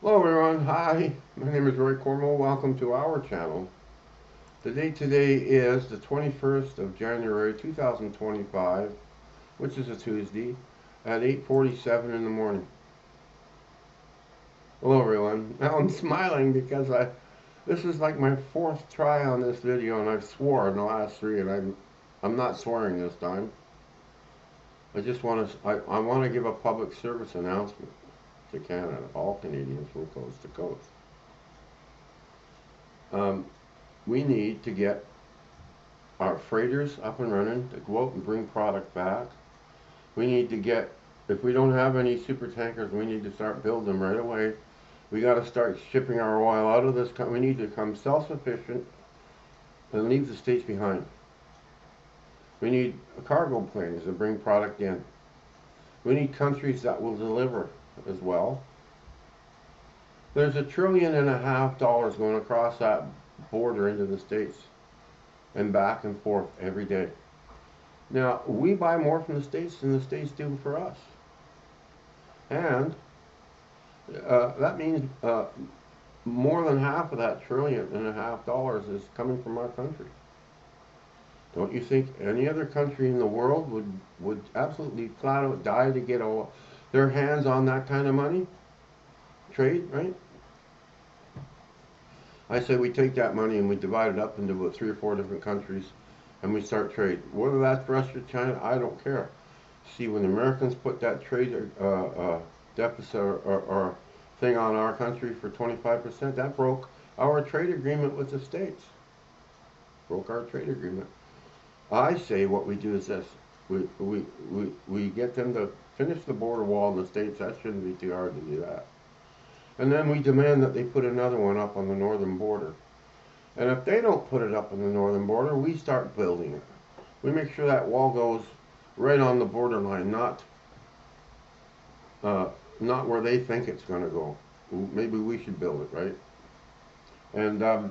Hello everyone, hi, my name is Roy Cornwell. Welcome to our channel. The date today is the 21st of January 2025, which is a Tuesday, at 8:47 in the morning. Hello everyone. Now I'm smiling because this is like my fourth try on this video and I've swore in the last three and I'm not swearing this time. I want to give a public service announcement to Canada, all Canadians from coast to coast. Um, we need to get our freighters up and running to go out and bring product back. We need to get, if we don't have any super tankers, we need to start building them right away. We got to start shipping our oil out of this country. We need to become self-sufficient and leave the States behind. We need cargo planes to bring product in. We need countries that will deliver as well. There's $1.5 trillion going across that border into the States and back and forth every day. Now, we buy more from the States than the States do for us. And that means more than half of that $1.5 trillion is coming from our country. Don't you think any other country in the world would absolutely flat out die to get their hands on that kind of money? Trade, right? I say we take that money and we divide it up into about 3 or 4 different countries and we start trade. Whether that's Russia or China, I don't care. See, when the Americans put that trade deficit or thing on our country for 25%, that broke our trade agreement with the States. Broke our trade agreement. I say what we do is this. We get them to finish the border wall in the States. That shouldn't be too hard to do that. And then we demand that they put another one up on the northern border. And if they don't put it up on the northern border, we start building it. We make sure that wall goes right on the borderline, not where they think it's going to go. Maybe we should build it, right? And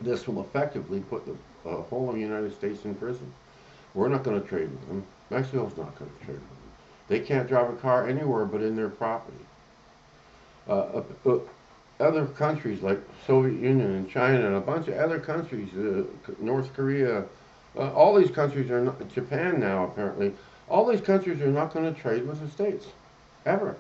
this will effectively put the whole of the United States in prison. We're not going to trade with them. Mexico's not going to trade with them. They can't drive a car anywhere but in their property. Other countries like Soviet Union and China and a bunch of other countries, North Korea, all these countries are not, Japan now apparently, all these countries are not going to trade with the States, ever.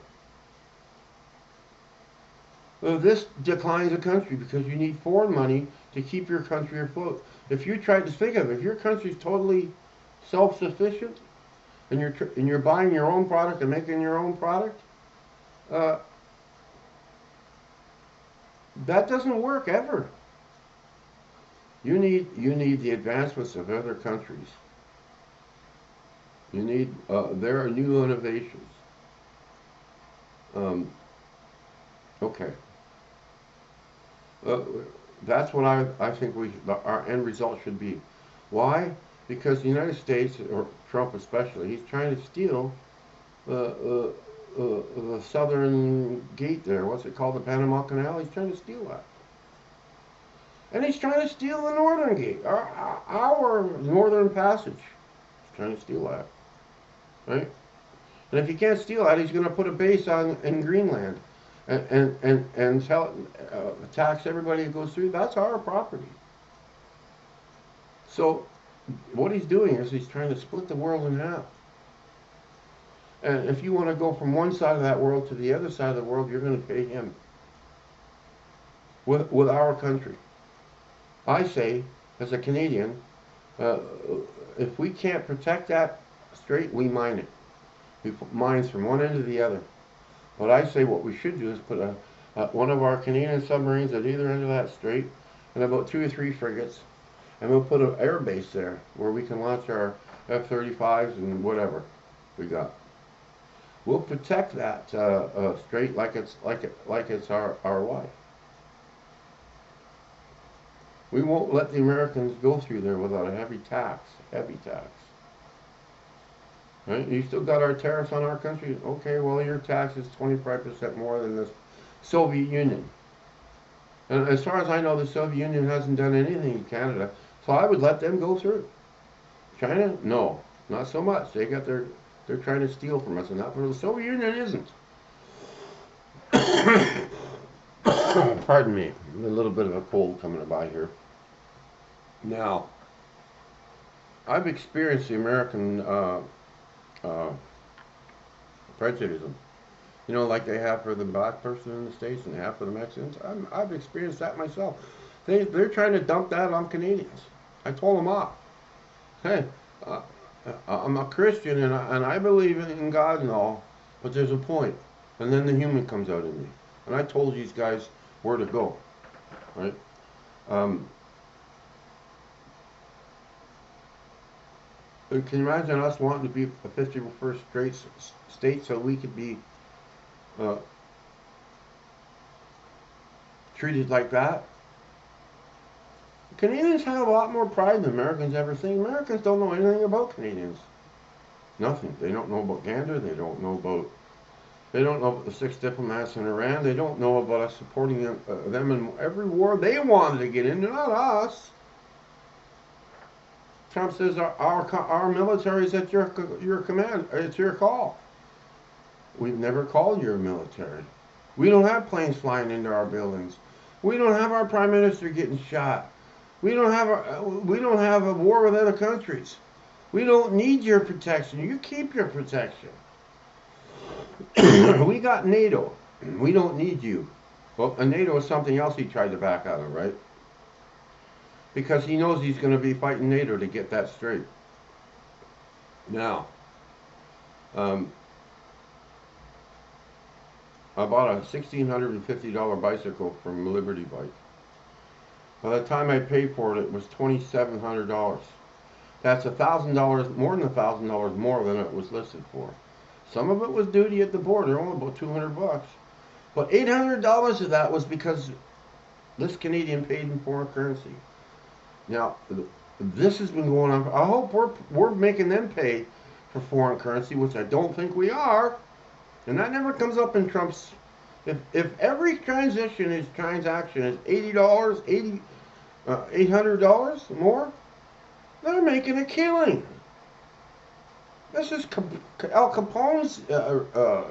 This declines a country because you need foreign money to keep your country afloat. If you try to think of it, if your country's totally self-sufficient and you're buying your own product and making your own product, uh, that doesn't work ever. You need the advancements of other countries. You need there are new innovations. Um, okay, uh, that's what I think our end result should be. Why? Because the United States, or Trump especially, he's trying to steal the southern gate there. What's it called? The Panama Canal. He's trying to steal that. And he's trying to steal the northern gate, our northern passage. He's trying to steal that, right? And if he can't steal that, he's going to put a base on in Greenland and tax everybody who goes through. That's our property. So what he's doing is he's trying to split the world in half. And if you want to go from one side of that world to the other side of the world, you're going to pay him with our country. I say, as a Canadian, uh, if we can't protect that strait, we mine it. We put mines from one end to the other. But I say what we should do is put one of our Canadian submarines at either end of that strait and about 2 or 3 frigates, and we'll put an air base there where we can launch our F-35s and whatever we got. We'll protect that strait like it's our life. We won't let the Americans go through there without a heavy tax. Heavy tax. Right? You still got our tariffs on our country? Okay, well, your tax is 25% more than the Soviet Union. And as far as I know, the Soviet Union hasn't done anything in Canada, so I would let them go through. China? No, not so much. They're trying to steal from us, and that, but the Soviet Union isn't. Pardon me, a little bit of a cold coming by here. Now, I've experienced the American uh, prejudice. You know, like they have for the black person in the States and they have for the Mexicans. I've experienced that myself. They're trying to dump that on Canadians. I told them off. Hey, uh, I'm a Christian and I believe in God and all, but there's a point. And then the human comes out in me. And I told these guys where to go. Right? Um, can you imagine us wanting to be a 51st great state so we could be uh, treated like that? Canadians have a lot more pride than Americans ever seen. Americans don't know anything about Canadians. Nothing. They don't know about Gander. They don't know about the 6 diplomats in Iran. They don't know about us supporting them in every war they wanted to get into, not us. Trump says our military is at your command. It's your call. We've never called your military. We don't have planes flying into our buildings. We don't have our prime minister getting shot. We don't have a war with other countries. We don't need your protection. You keep your protection. We got NATO. We don't need you. Well, NATO is something else he tried to back out of, right? Because he knows he's going to be fighting NATO to get that straight. Now, I bought a $1,650 bicycle from Liberty Bike. By the time I paid for it, it was $2,700. That's $1,000, more than $1,000 more than it was listed for. Some of it was duty at the border, only about $200. But $800 of that was because this Canadian paid in foreign currency. Now, this has been going on. I hope we're making them pay for foreign currency, which I don't think we are. And that never comes up in Trump's. If every transaction is $80, $800 more, they're making a killing. This is Al Capone's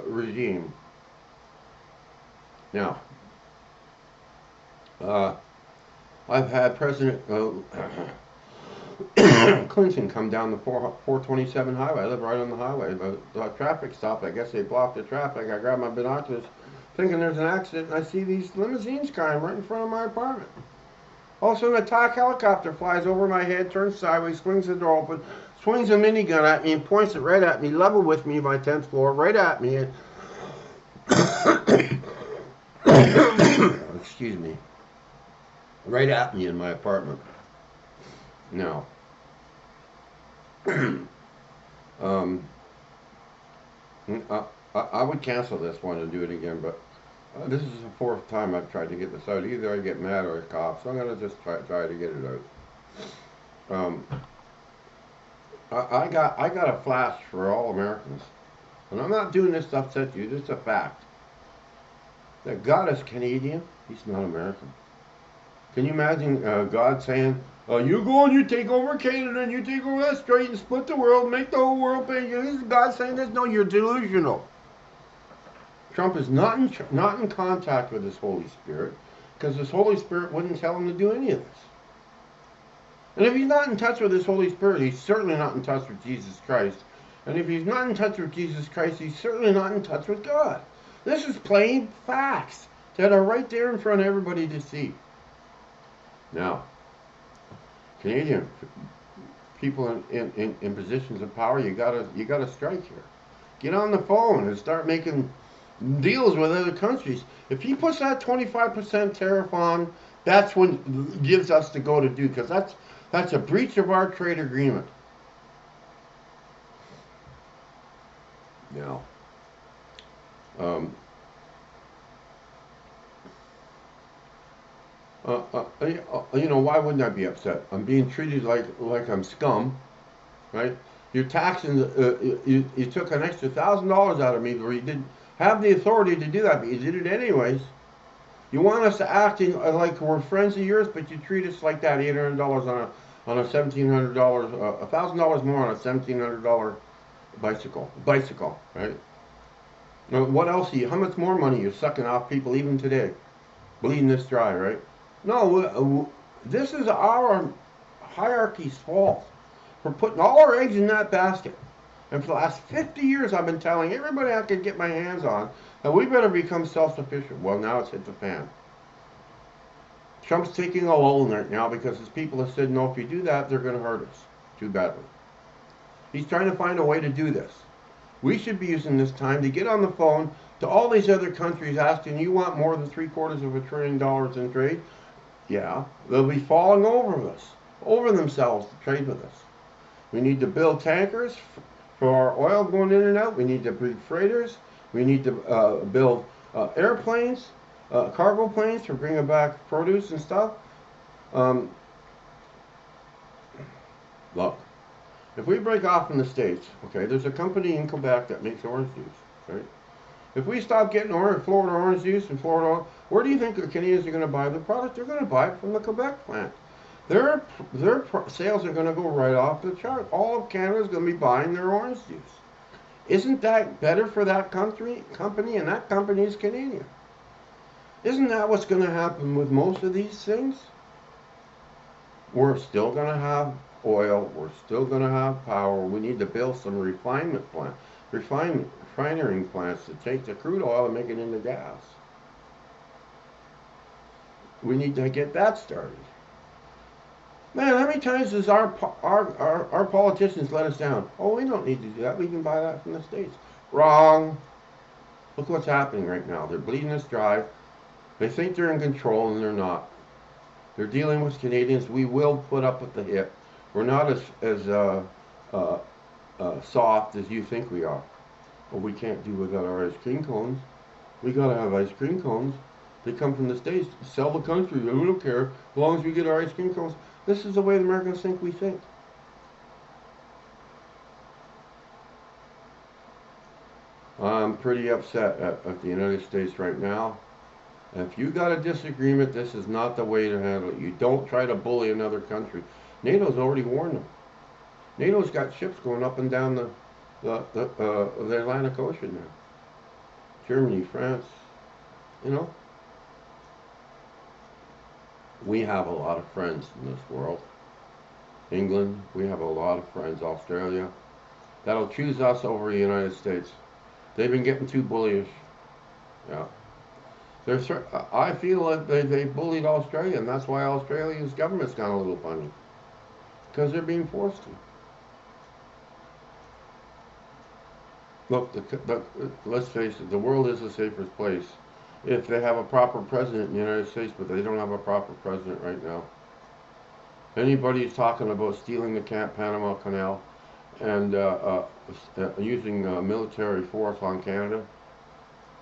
regime. Now, I've had President Clinton come down the 427 highway. I live right on the highway. The traffic stopped. I guess they blocked the traffic. I grabbed my binoculars thinking there's an accident, and I see these limousines coming right in front of my apartment. All of a sudden, a TAC helicopter flies over my head, turns sideways, swings the door open, swings a minigun at me, and points it right at me, level with me, my 10th floor, right at me. Excuse me. Right at me in my apartment. Now, I would cancel this one and do it again, but this is the 4th time I've tried to get this out. Either I get mad or I cough, so I'm going to just try to get it out. I got a flash for all Americans, and I'm not doing this to upset you. This is a fact. That God is Canadian. He's not American. Can you imagine God saying, you go and you take over Canada and you take over that strait and split the world, make the whole world pay you? Is God saying this? No, you're delusional. Trump is not in contact with his Holy Spirit because his Holy Spirit wouldn't tell him to do any of this. And if he's not in touch with his Holy Spirit, he's certainly not in touch with Jesus Christ. And if he's not in touch with Jesus Christ, he's certainly not in touch with God. This is plain facts that are right there in front of everybody to see. Now, Canadian people in positions of power, you gotta strike here. Get on the phone and start making deals with other countries. If he puts that 25% tariff on, that's what gives us the go to do, because that's a breach of our trade agreement. Now, why wouldn't I be upset? I'm being treated like I'm scum, right? You're taxing. You took an extra $1,000 out of me, where you didn't have the authority to do that, but you did it anyways. You want us to act like we're friends of yours, but you treat us like that. $800 on a $1,700, $1,000 more on a $1,700 bicycle, right? Now, what else how much more money you're sucking off people even today? Bleeding this dry, right? No, this is our hierarchy's fault for putting all our eggs in that basket. And for the last 50 years, I've been telling everybody I could get my hands on that we better become self-sufficient. Well, now it's hit the fan. Trump's taking a lull in it now because his people have said, no, if you do that, they're going to hurt us too badly. He's trying to find a way to do this. We should be using this time to get on the phone to all these other countries asking, you want more than $750 billion in trade? Yeah, they'll be falling over themselves to trade with us. We need to build tankers for our oil going in and out. We need to build freighters. We need to build airplanes, cargo planes for bringing back produce and stuff. Um, Look, if we break off from the States, okay, there's a company in Quebec that makes orange juice, right? If we stop getting Florida orange juice and Florida, where do you think the Canadians are going to buy the product? They're going to buy it from the Quebec plant. Their sales are going to go right off the chart. All of Canada is going to be buying their orange juice. Isn't that better for that company? And that company is Canadian. Isn't that what's going to happen with most of these things? We're still going to have oil. We're still going to have power. We need to build some refining plants to take the crude oil and make it into gas. We need to get that started. Man, how many times does our politicians let us down? Oh, we don't need to do that. We can buy that from the States. Wrong. Look what's happening right now. They're bleeding us dry. They think they're in control, and they're not. They're dealing with Canadians. We will put up with the hit. We're not as soft as you think we are. But we can't do without our ice cream cones. We gotta have ice cream cones. They come from the States. Sell the country. We don't care. As long as we get our ice cream cones. This is the way the Americans think we think. I'm pretty upset at the United States right now. And if you got a disagreement, this is not the way to handle it. You don't try to bully another country. NATO's already warned them. NATO's got ships going up and down the Atlantic Ocean now. Germany, France, you know. We have a lot of friends in this world. England, we have a lot of friends. Australia, that'll choose us over the United States. They've been getting too bullyish. Yeah. I feel like they bullied Australia, and that's why Australia's government's gone a little funny. Because they're being forced to. Look, let's face it, the world is the safest place if they have a proper president in the United States, but they don't have a proper president right now. Anybody's talking about stealing the Panama Canal and using military force on Canada,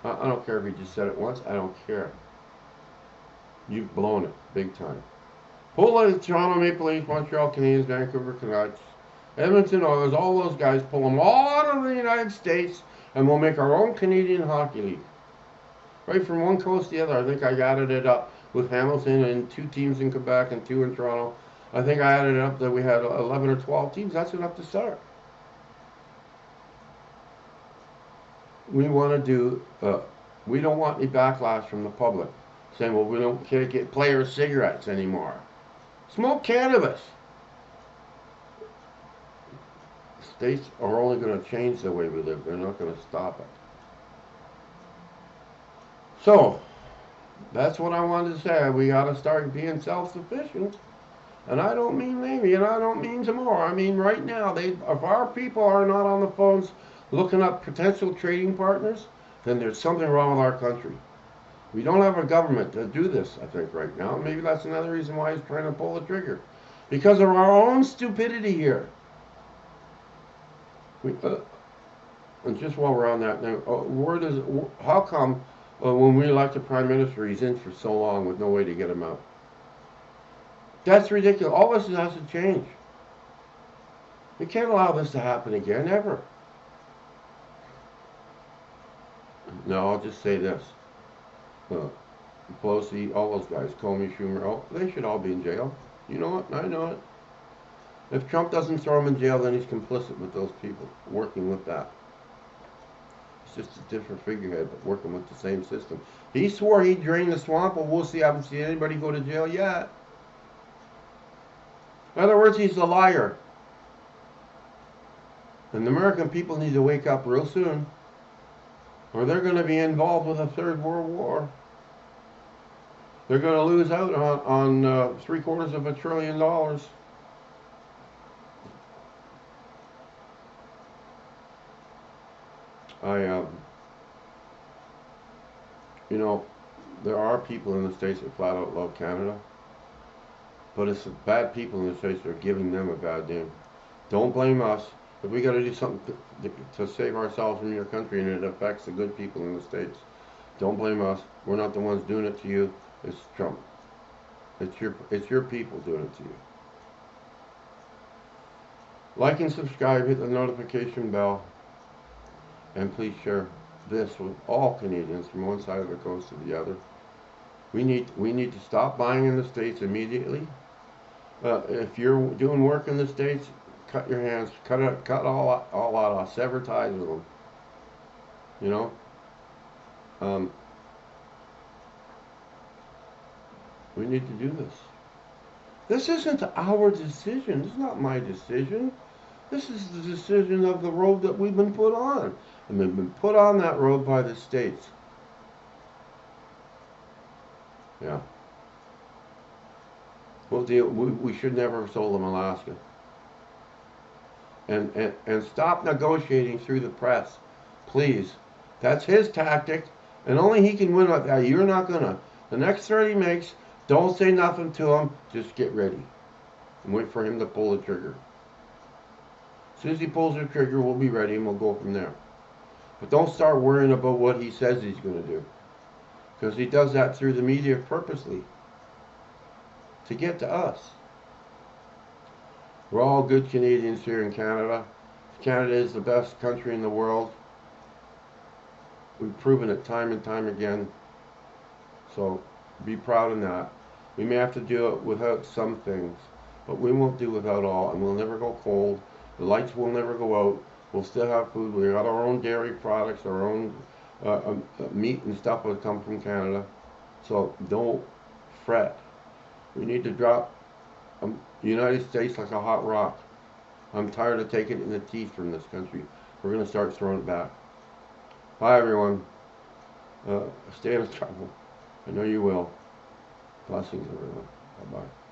I don't care if you just said it once, I don't care. You've blown it, big time. Pull the Toronto Maple Leafs, Montreal Canadiens, Vancouver Canucks, Edmonton Oilers, all those guys, pull them all out of the United States, and we'll make our own Canadian Hockey League. Right from one coast to the other. I think I added it up with Hamilton and 2 teams in Quebec and 2 in Toronto. I think I added it up that we had 11 or 12 teams. That's enough to start. We want to do, we don't want any backlash from the public saying, well, we don't can't get players cigarettes anymore. Smoke cannabis. States are only going to change the way we live. They're not going to stop it. So, that's what I wanted to say. We got to start being self-sufficient. And I don't mean maybe, and I don't mean tomorrow. I mean right now. If our people are not on the phones looking up potential trading partners, then there's something wrong with our country. We don't have a government to do this, I think, right now. Maybe that's another reason why he's trying to pull the trigger. Because of our own stupidity here. And just while we're on that now, how come when we elect a prime minister, he's in for so long with no way to get him out? That's ridiculous. All this has to change. We can't allow this to happen again, ever. No, I'll just say this. Pelosi, all those guys, Comey, Schumer, they should all be in jail. You know it, I know it. If Trump doesn't throw them in jail, then he's complicit with those people, working with that. just a different figurehead, but working with the same system. He swore he'd drain the swamp, but we'll see. I haven't seen anybody go to jail yet. In other words, he's a liar. And the American people need to wake up real soon, or they're going to be involved with a third world war. They're going to lose out on $750 billion. I, you know, there are people in the States that flat out love Canada, but it's the bad people in the States that are giving them a bad name. Don't blame us. If we got to do something to save ourselves from your country and it affects the good people in the States, don't blame us. We're not the ones doing it to you. It's Trump. It's your people doing it to you. Like and subscribe, hit the notification bell, and please share this with all Canadians from one side of the coast to the other. We need to stop buying in the States immediately. If you're doing work in the States, cut your hands, cut all out, sever ties with them. You know. We need to do this. This isn't our decision. It's not my decision. This is the decision of the road that we've been put on. And we've been put on that road by the states. Yeah. We'll deal. We should never have sold them Alaska. And stop negotiating through the press, please. That's his tactic, and only he can win with that. You're not gonna. The next threat he makes, don't say nothing to him. Just get ready and wait for him to pull the trigger. As soon as he pulls the trigger, we'll be ready and we'll go from there. But don't start worrying about what he says he's going to do, because he does that through the media purposely to get to us. We're all good Canadians here in Canada. Canada is the best country in the world. We've proven it time and time again. So be proud of that. We may have to do it without some things, but we won't do without all, and we'll never go cold. The lights will never go out. We'll still have food. We got our own dairy products, our own meat and stuff will come from Canada. So don't fret. We need to drop the United States like a hot rock. I'm tired of taking it in the teeth from this country. We're going to start throwing it back. Bye, everyone. Stay out of trouble. I know you will. Blessings, everyone. Bye-bye.